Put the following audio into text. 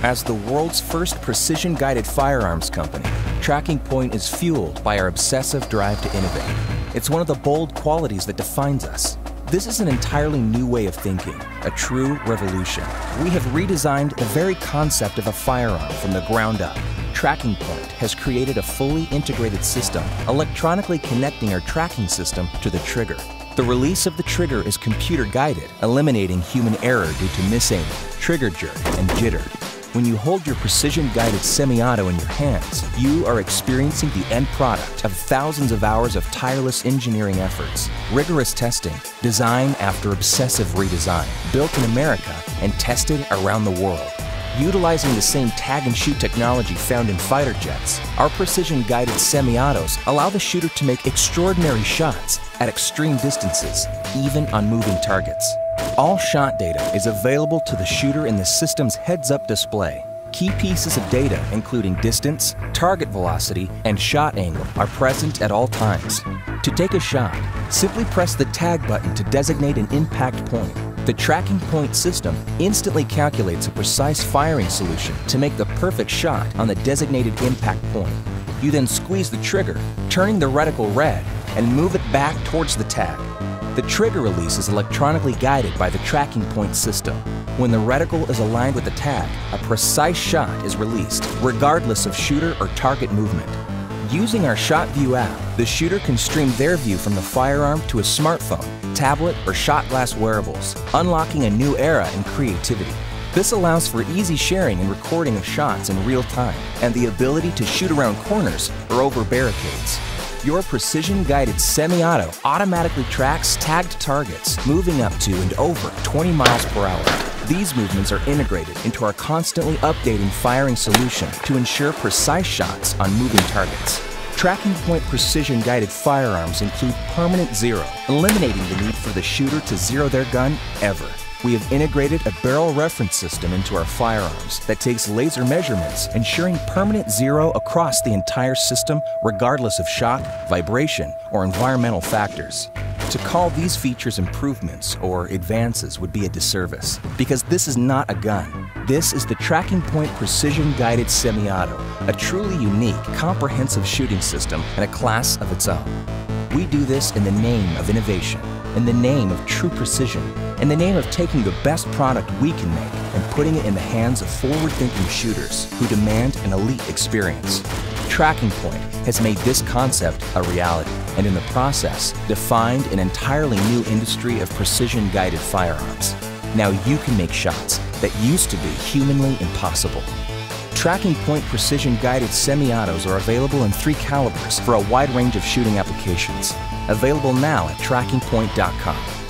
As the world's first precision-guided firearms company, Tracking Point is fueled by our obsessive drive to innovate. It's one of the bold qualities that defines us. This is an entirely new way of thinking, a true revolution. We have redesigned the very concept of a firearm from the ground up. Tracking Point has created a fully integrated system, electronically connecting our tracking system to the trigger. The release of the trigger is computer-guided, eliminating human error due to misaiming, trigger jerk, and jitter. When you hold your precision-guided semi-auto in your hands, you are experiencing the end product of thousands of hours of tireless engineering efforts, rigorous testing, design after obsessive redesign, built in America and tested around the world. Utilizing the same tag-and-shoot technology found in fighter jets, our precision-guided semi-autos allow the shooter to make extraordinary shots at extreme distances, even on moving targets. All shot data is available to the shooter in the system's heads-up display. Key pieces of data, including distance, target velocity, and shot angle, are present at all times. To take a shot, simply press the tag button to designate an impact point. The Tracking Point system instantly calculates a precise firing solution to make the perfect shot on the designated impact point. You then squeeze the trigger, turning the reticle red, and move it back towards the tag. The trigger release is electronically guided by the Tracking Point system. When the reticle is aligned with the tag, a precise shot is released, regardless of shooter or target movement. Using our Shot View app, the shooter can stream their view from the firearm to a smartphone, tablet, or shot glass wearables, unlocking a new era in creativity. This allows for easy sharing and recording of shots in real time, and the ability to shoot around corners or over barricades. Your precision-guided semi-auto automatically tracks tagged targets, moving up to and over 20 miles per hour. These movements are integrated into our constantly updating firing solution to ensure precise shots on moving targets. Tracking Point precision-guided firearms include permanent zero, eliminating the need for the shooter to zero their gun ever. We have integrated a barrel reference system into our firearms that takes laser measurements, ensuring permanent zero across the entire system regardless of shock, vibration, or environmental factors. To call these features improvements or advances would be a disservice, because this is not a gun. This is the Tracking Point precision-guided semi-auto, a truly unique, comprehensive shooting system in a class of its own. We do this in the name of innovation, in the name of true precision, in the name of taking the best product we can make and putting it in the hands of forward-thinking shooters who demand an elite experience. Tracking Point has made this concept a reality, and in the process, defined an entirely new industry of precision-guided firearms. Now you can make shots that used to be humanly impossible. Tracking Point precision-guided semi-autos are available in 3 calibers for a wide range of shooting applications. Available now at trackingpoint.com.